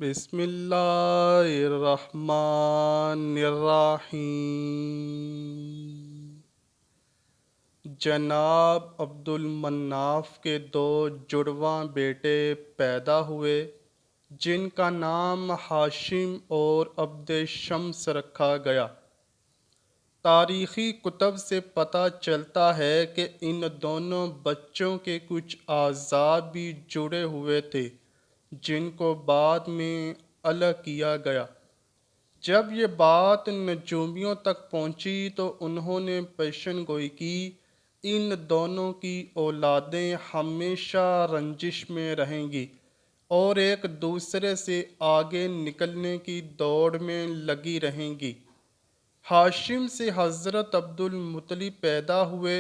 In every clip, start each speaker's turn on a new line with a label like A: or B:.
A: بسم اللہ الرحمن الرحیم۔ جناب عبد المناف کے دو جڑواں بیٹے پیدا ہوئے جن کا نام ہاشم اور عبد شمس رکھا گیا۔ تاریخی کتب سے پتہ چلتا ہے کہ ان دونوں بچوں کے کچھ اعضاء بھی جڑے ہوئے تھے جن کو بعد میں الگ کیا گیا۔ جب یہ بات نجومیوں تک پہنچی تو انہوں نے پیشن گوئی کی ان دونوں کی اولادیں ہمیشہ رنجش میں رہیں گی اور ایک دوسرے سے آگے نکلنے کی دوڑ میں لگی رہیں گی۔ ہاشم سے حضرت عبد المطلب پیدا ہوئے۔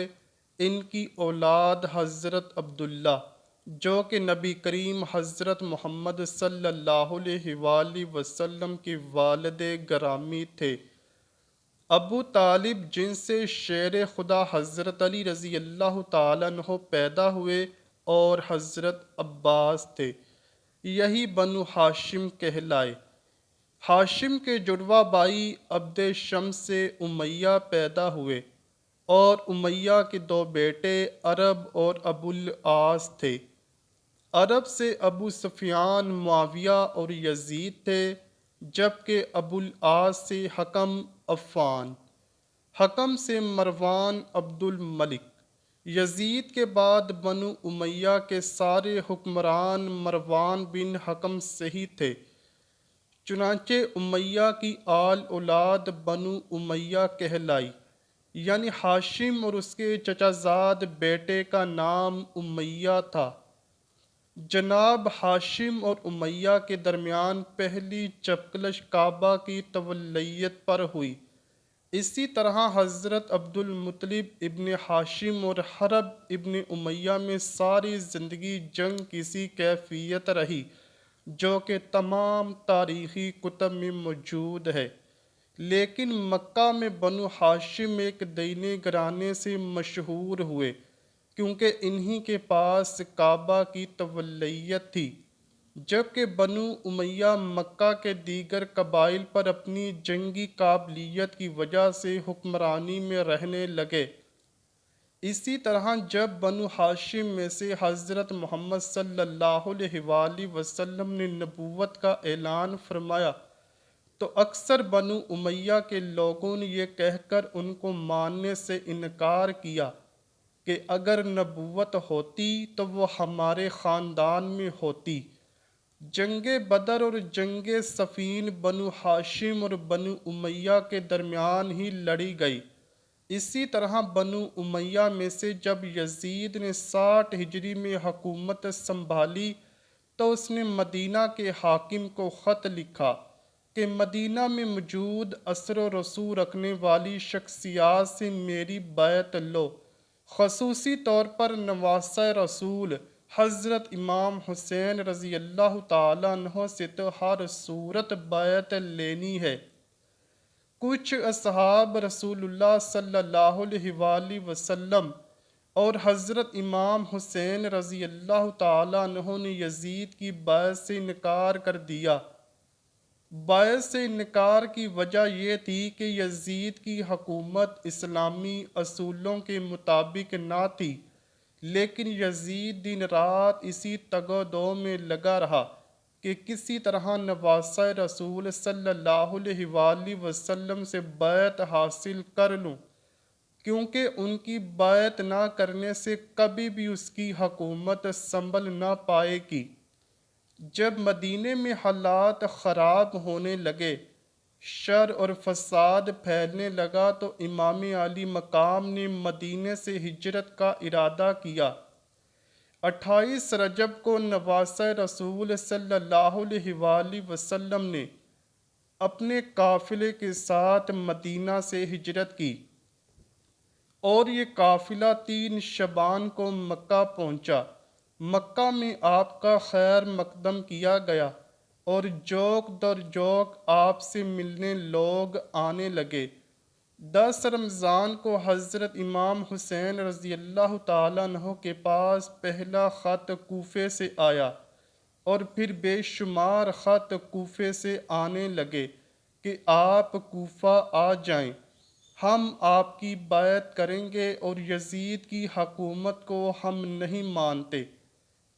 A: ان کی اولاد حضرت عبداللہ جو کہ نبی کریم حضرت محمد صلی اللہ علیہ وآلہ وسلم کے والد گرامی تھے۔ ابو طالب جن سے شیر خدا حضرت علی رضی اللہ تعالیٰ عنہ پیدا ہوئے اور حضرت عباس تھے، یہی بنو ہاشم کہلائے۔ ہاشم کے جڑواں بھائی عبد شمس سے امیہ پیدا ہوئے اور امیہ کے دو بیٹے عرب اور ابو العاص تھے۔ عرب سے ابو سفیان، معاویہ اور یزید تھے، جبکہ ابو العاص سے حکم، عفان، حکم سے مروان، عبد الملک۔ یزید کے بعد بنو امیہ کے سارے حکمران مروان بن حکم سے ہی تھے، چنانچہ امیہ کی آل اولاد بنو امیہ کہلائی، یعنی ہاشم اور اس کے چچا زاد بیٹے کا نام امیہ تھا۔ جناب ہاشم اور امیہ کے درمیان پہلی چپکلش کعبہ کی تولیت پر ہوئی۔ اسی طرح حضرت عبد المطلب ابن ہاشم اور حرب ابن امیہ میں ساری زندگی جنگ کسی کیفیت رہی جو کہ تمام تاریخی کتب میں موجود ہے، لیکن مکہ میں بنو ہاشم ایک دینی گھرانے سے مشہور ہوئے کیونکہ انہی کے پاس کعبہ کی تولیت تھی، جبکہ بنو امیہ مکہ کے دیگر قبائل پر اپنی جنگی قابلیت کی وجہ سے حکمرانی میں رہنے لگے۔ اسی طرح جب بنو ہاشم میں سے حضرت محمد صلی اللہ علیہ وآلہ وسلم نے نبوت کا اعلان فرمایا تو اکثر بنو امیہ کے لوگوں نے یہ کہہ کر ان کو ماننے سے انکار کیا کہ اگر نبوت ہوتی تو وہ ہمارے خاندان میں ہوتی۔ جنگ بدر اور جنگ صفین بنو ہاشم اور بنو امیہ کے درمیان ہی لڑی گئی۔ اسی طرح بنو امیہ میں سے جب یزید نے 60 ہجری میں حکومت سنبھالی تو اس نے مدینہ کے حاکم کو خط لکھا کہ مدینہ میں موجود اثر و رسوخ رکھنے والی شخصیات سے میری بیعت لو، خصوصی طور پر نواسۂ رسول حضرت امام حسین رضی اللہ تعالیٰ عنہ سے تو ہر صورت بیعت لینی ہے۔ کچھ اصحاب رسول اللہ صلی اللہ علیہ وآلہ وسلم اور حضرت امام حسین رضی اللہ تعالیٰ عنہ نے یزید کی بیعت سے انکار کر دیا۔ بیعت سے انکار کی وجہ یہ تھی کہ یزید کی حکومت اسلامی اصولوں کے مطابق نہ تھی، لیکن یزید دن رات اسی تگ و دو میں لگا رہا کہ کسی طرح نواسۂ رسول صلی اللہ علیہ وآلہ وسلم سے بیعت حاصل کر لوں، کیونکہ ان کی بیعت نہ کرنے سے کبھی بھی اس کی حکومت سنبھل نہ پائے گی۔ جب مدینے میں حالات خراب ہونے لگے، شر اور فساد پھیلنے لگا تو امام عالی مقام نے مدینے سے ہجرت کا ارادہ کیا۔ 28 رجب کو نواسۂ رسول صلی اللہ علیہ وآلہ وسلم نے اپنے قافلے کے ساتھ مدینہ سے ہجرت کی اور یہ قافلہ 3 شعبان کو مکہ پہنچا۔ مکہ میں آپ کا خیر مقدم کیا گیا اور جوک در جوک آپ سے ملنے لوگ آنے لگے۔ 10 رمضان کو حضرت امام حسین رضی اللہ تعالیٰ عنہ کے پاس پہلا خط کوفے سے آیا اور پھر بے شمار خط کوفے سے آنے لگے کہ آپ کوفہ آ جائیں، ہم آپ کی بیعت کریں گے اور یزید کی حکومت کو ہم نہیں مانتے۔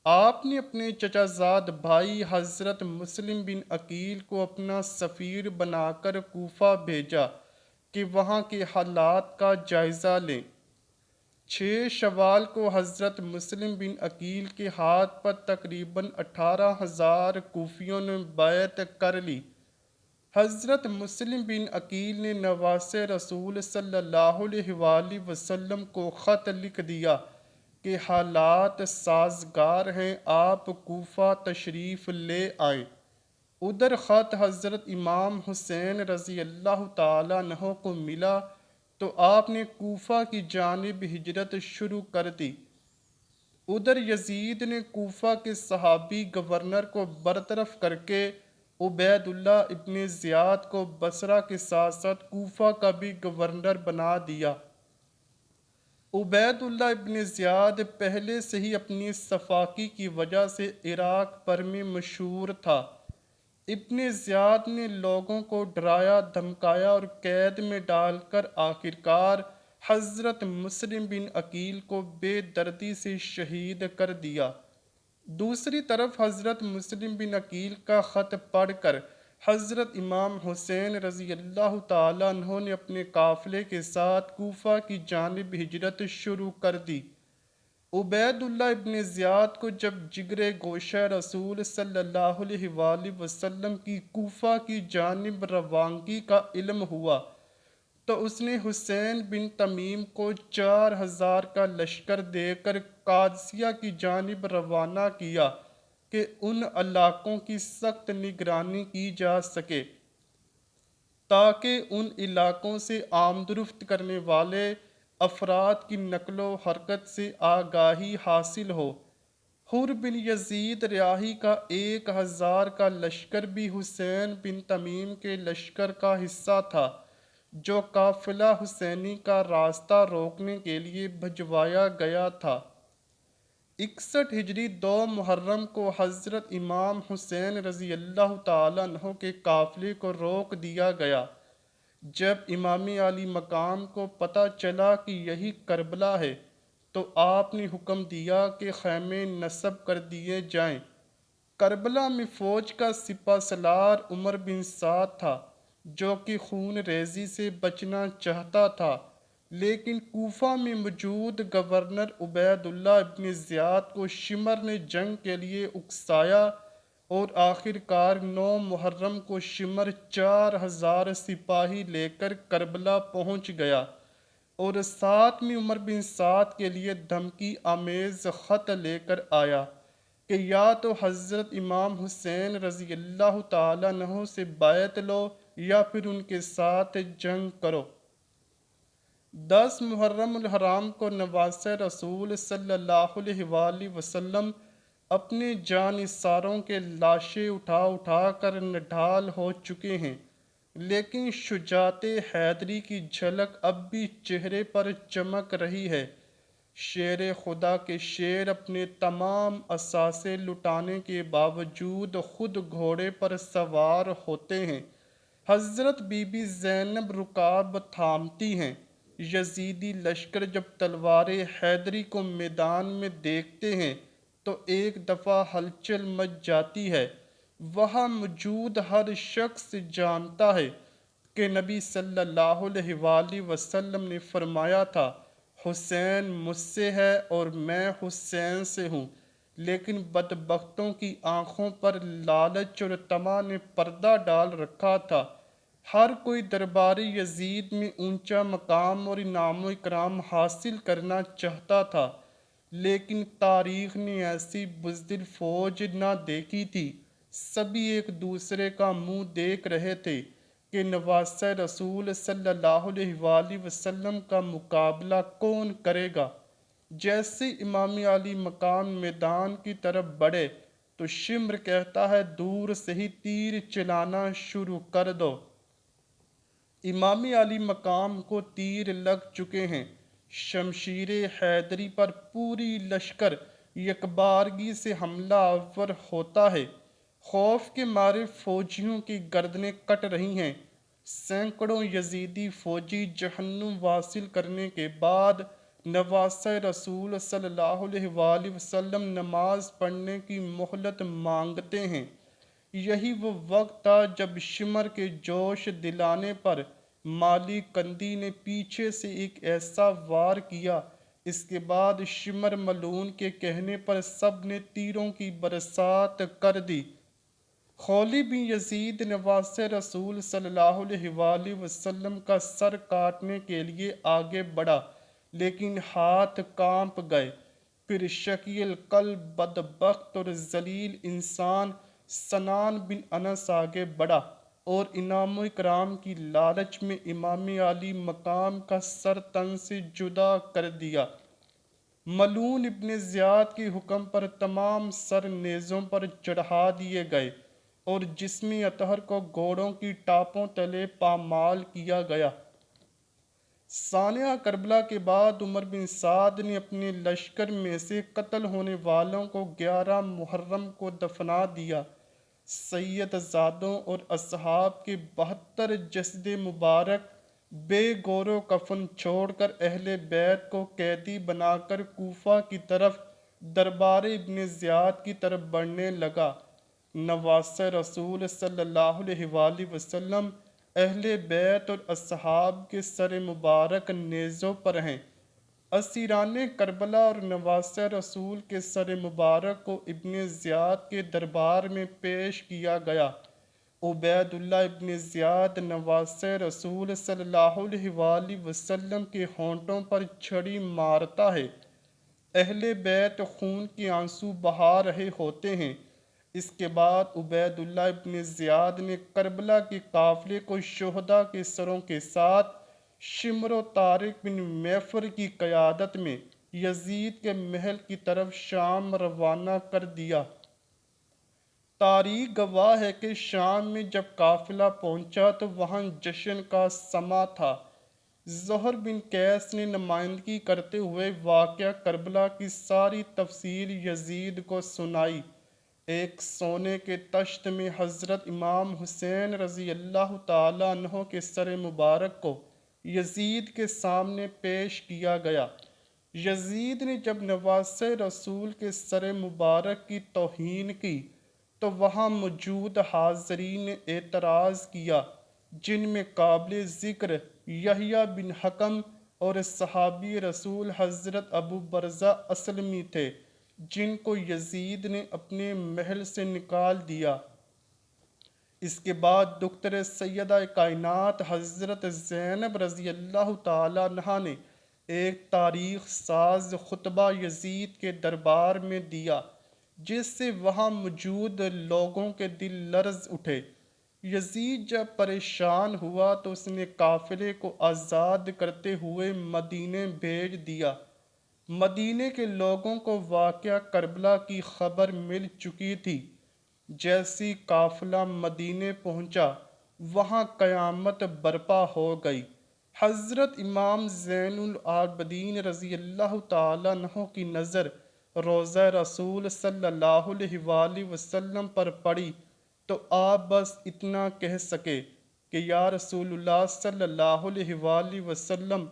A: آپ نے اپنے چچا زاد بھائی حضرت مسلم بن عقیل کو اپنا سفیر بنا کر کوفہ بھیجا کہ وہاں کے حالات کا جائزہ لیں۔ 6 شوال کو حضرت مسلم بن عقیل کے ہاتھ پر تقریباً 18,000 کوفیوں نے بیعت کر لی۔ حضرت مسلم بن عقیل نے نواسے رسول صلی اللہ علیہ وآلہ وسلم کو خط لکھ دیا کہ حالات سازگار ہیں، آپ کوفہ تشریف لے آئیں۔ ادھر خط حضرت امام حسین رضی اللہ تعالیٰ عنہ کو ملا تو آپ نے کوفہ کی جانب ہجرت شروع کر دی۔ ادھر یزید نے کوفہ کے صحابی گورنر کو برطرف کر کے عبید اللہ ابن زیاد کو بصرہ کے ساتھ ساتھ کوفہ کا بھی گورنر بنا دیا۔ عبید اللہ ابن زیاد پہلے سے ہی اپنی صفاقی کی وجہ سے عراق پر میں مشہور تھا۔ ابن زیاد نے لوگوں کو ڈرایا دھمکایا اور قید میں ڈال کر آخرکار حضرت مسلم بن عقیل کو بے دردی سے شہید کر دیا۔ دوسری طرف حضرت مسلم بن عقیل کا خط پڑھ کر حضرت امام حسین رضی اللہ تعالیٰ عنہ نے اپنے قافلے کے ساتھ کوفہ کی جانب ہجرت شروع کر دی۔ عبید اللہ ابن زیاد کو جب جگر گوشہ رسول صلی اللہ علیہ وآلہ وسلم کی کوفہ کی جانب روانگی کا علم ہوا تو اس نے حسین بن تمیم کو 4,000 کا لشکر دے کر قادسیہ کی جانب روانہ کیا کہ ان علاقوں کی سخت نگرانی کی جا سکے تاکہ ان علاقوں سے آمد و رفت کرنے والے افراد کی نقل و حرکت سے آگاہی حاصل ہو۔ حر بن یزید ریاحی کا 1,000 کا لشکر بھی حسین بن تمیم کے لشکر کا حصہ تھا جو قافلہ حسینی کا راستہ روکنے کے لیے بھجوایا گیا تھا۔ 61 ہجری 2 محرم کو حضرت امام حسین رضی اللہ تعالیٰ عنہ کے قافلے کو روک دیا گیا۔ جب امام علی مقام کو پتہ چلا کہ یہی کربلا ہے تو آپ نے حکم دیا کہ خیمے نصب کر دیے جائیں۔ کربلا میں فوج کا سپہ سالار عمر بن سعد تھا جو کہ خون ریزی سے بچنا چاہتا تھا، لیکن کوفہ میں موجود گورنر عبید اللہ ابن زیاد کو شمر نے جنگ کے لیے اکسایا اور آخرکار 9 محرم کو شمر 4,000 سپاہی لے کر کربلا پہنچ گیا اور ساتھ میں عمر بن سعد کے لیے دھمکی آمیز خط لے کر آیا کہ یا تو حضرت امام حسین رضی اللہ تعالیٰ عنہ سے بیعت لو یا پھر ان کے ساتھ جنگ کرو۔ 10 محرم الحرام کو نواسہ رسول صلی اللہ علیہ وآلہ وسلم اپنے جانثاروں کے لاشیں اٹھا اٹھا کر نڈھال ہو چکے ہیں، لیکن شجاعت حیدری کی جھلک اب بھی چہرے پر چمک رہی ہے۔ شیر خدا کے شیر اپنے تمام اثاثے لٹانے کے باوجود خود گھوڑے پر سوار ہوتے ہیں۔ حضرت بی بی زینب رکاب تھامتی ہیں۔ یزیدی لشکر جب تلوار حیدری کو میدان میں دیکھتے ہیں تو ایک دفعہ ہلچل مچ جاتی ہے۔ وہاں موجود ہر شخص جانتا ہے کہ نبی صلی اللہ علیہ وآلہ وسلم نے فرمایا تھا حسین مجھ سے ہے اور میں حسین سے ہوں، لیکن بدبختوں کی آنکھوں پر لالچ اور طمع نے پردہ ڈال رکھا تھا۔ ہر کوئی دربار یزید میں اونچا مقام اور انعام و اکرام حاصل کرنا چاہتا تھا، لیکن تاریخ نے ایسی بزدل فوج نہ دیکھی تھی۔ سبھی ایک دوسرے کا منہ دیکھ رہے تھے کہ نواسہ رسول صلی اللہ علیہ وآلہ وسلم کا مقابلہ کون کرے گا۔ جیسے امام علی مقام میدان کی طرف بڑھے تو شمر کہتا ہے دور سے ہی تیر چلانا شروع کر دو۔ امام علی مقام کو تیر لگ چکے ہیں۔ شمشیر حیدری پر پوری لشکر یکبارگی سے حملہ آور ہوتا ہے۔ خوف کے مارے فوجیوں کی گردنیں کٹ رہی ہیں۔ سینکڑوں یزیدی فوجی جہنم واصل کرنے کے بعد نواسہ رسول صلی اللہ علیہ وآلہ وسلم نماز پڑھنے کی مہلت مانگتے ہیں۔ یہی وہ وقت تھا جب شمر کے جوش دلانے پر مالی کندی نے پیچھے سے ایک ایسا وار کیا، اس کے بعد شمر ملعون کے کہنے پر سب نے تیروں کی برسات کر دی۔ خولی بن یزید نواسہ رسول صلی اللہ علیہ وآلہ وسلم کا سر کاٹنے کے لیے آگے بڑھا، لیکن ہاتھ کانپ گئے۔ پھر شقی القلب، بدبخت اور ذلیل انسان سنان بن انس آگے بڑھا اور انعام و اکرام کی لالچ میں امام علی مقام کا سر تن سے جدا کر دیا۔ ملعون ابن زیاد کے حکم پر تمام سر نیزوں پر چڑھا دیے گئے اور جسم اطہر کو گھوڑوں کی ٹاپوں تلے پامال کیا گیا۔ سانحہ کربلا کے بعد عمر بن سعد نے اپنے لشکر میں سے قتل ہونے والوں کو 11 محرم کو دفنا دیا۔ سید زادوں اور اصحاب کے 72 جسد مبارک بے گور و کفن چھوڑ کر اہل بیت کو قیدی بنا کر کوفہ کی طرف دربار ابن زیاد کی طرف بڑھنے لگا۔ نواسہ رسول صلی اللہ علیہ وآلہ وسلم، اہل بیت اور اصحاب کے سر مبارک نیزوں پر ہیں۔ اسیران کربلا اور نواسہ رسول کے سر مبارک کو ابن زیاد کے دربار میں پیش کیا گیا۔ عبید اللہ ابن زیاد نواسہ رسول صلی اللہ علیہ وآلہ وسلم کے ہونٹوں پر چھڑی مارتا ہے۔ اہل بیت خون کے آنسو بہا رہے ہوتے ہیں۔ اس کے بعد عبید اللہ ابن زیاد نے کربلا کے قافلے کو شہداء کے سروں کے ساتھ شمر و طارق بن میفر کی قیادت میں یزید کے محل کی طرف شام روانہ کر دیا۔ تاریخ گواہ ہے کہ شام میں جب قافلہ پہنچا تو وہاں جشن کا سماں تھا۔ زہر بن قیس نے نمائندگی کرتے ہوئے واقعہ کربلا کی ساری تفصیل یزید کو سنائی۔ ایک سونے کے طشت میں حضرت امام حسین رضی اللہ تعالیٰ عنہ کے سر مبارک کو یزید کے سامنے پیش کیا گیا۔ یزید نے جب نواسہ رسول کے سر مبارک کی توہین کی تو وہاں موجود حاضرین نے اعتراض کیا، جن میں قابل ذکر یحییٰ بن حکم اور صحابی رسول حضرت ابو برزہ اسلمی تھے، جن کو یزید نے اپنے محل سے نکال دیا۔ اس کے بعد دختر سیدہ کائنات حضرت زینب رضی اللہ تعالیٰ عنہا نے ایک تاریخ ساز خطبہ یزید کے دربار میں دیا، جس سے وہاں موجود لوگوں کے دل لرز اٹھے۔ یزید جب پریشان ہوا تو اس نے قافلے کو آزاد کرتے ہوئے مدینے بھیج دیا۔ مدینے کے لوگوں کو واقعہ کربلا کی خبر مل چکی تھی۔ جیسی قافلہ مدینے پہنچا، وہاں قیامت برپا ہو گئی۔ حضرت امام زین العابدین رضی اللہ تعالیٰ عنہ کی نظر روضہ رسول صلی اللہ علیہ وآلہ وسلم پر پڑی تو آپ بس اتنا کہہ سکے کہ یا رسول اللہ صلی اللہ علیہ وآلہ وسلم،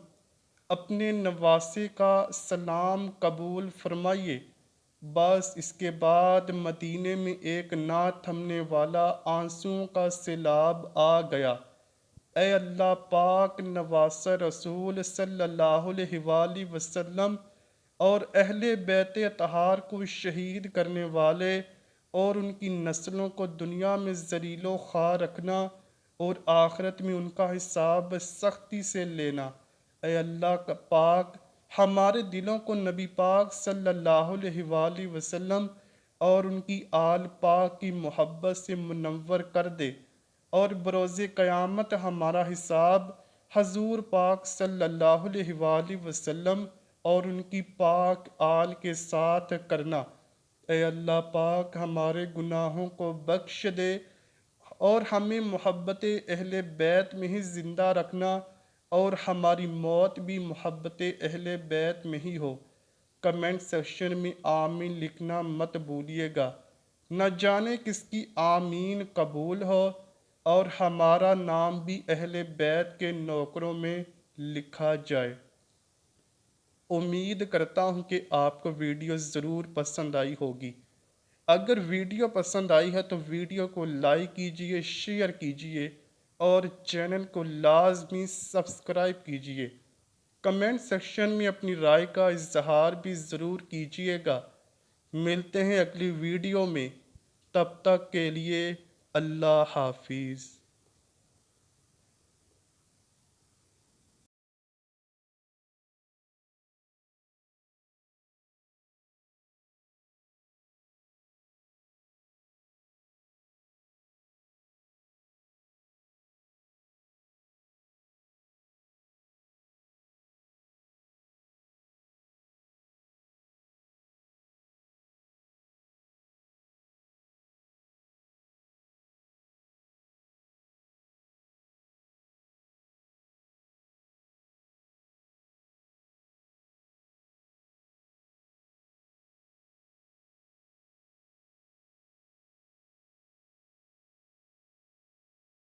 A: اپنے نواسے کا سلام قبول فرمائیے۔ بس اس کے بعد مدینے میں ایک نہ تھمنے والا آنسوؤں کا سیلاب آ گیا۔ اے اللہ پاک، نواسہ رسول صلی اللہ علیہ وآلہ وسلم اور اہل بیت اطہار کو شہید کرنے والے اور ان کی نسلوں کو دنیا میں ذلیل و خوار رکھنا اور آخرت میں ان کا حساب سختی سے لینا۔ اے اللہ پاک، ہمارے دلوں کو نبی پاک صلی اللہ علیہ وآلہ وسلم اور ان کی آل پاک کی محبت سے منور کر دے، اور بروز قیامت ہمارا حساب حضور پاک صلی اللہ علیہ وآلہ وسلم اور ان کی پاک آل کے ساتھ کرنا۔ اے اللہ پاک، ہمارے گناہوں کو بخش دے اور ہمیں محبت اہل بیت میں ہی زندہ رکھنا، اور ہماری موت بھی محبت اہل بیت میں ہی ہو۔ کمنٹ سیکشن میں آمین لکھنا مت بھولیے گا۔ نہ جانے کس کی آمین قبول ہو اور ہمارا نام بھی اہل بیت کے نوکروں میں لکھا جائے۔ امید کرتا ہوں کہ آپ کو ویڈیو ضرور پسند آئی ہوگی۔ اگر ویڈیو پسند آئی ہے تو ویڈیو کو لائک کیجئے، شیئر کیجئے اور چینل کو لازمی سبسکرائب کیجئے۔ کمنٹ سیکشن میں اپنی رائے کا اظہار بھی ضرور کیجئے گا۔ ملتے ہیں اگلی ویڈیو میں، تب تک کے لیے اللہ حافظ۔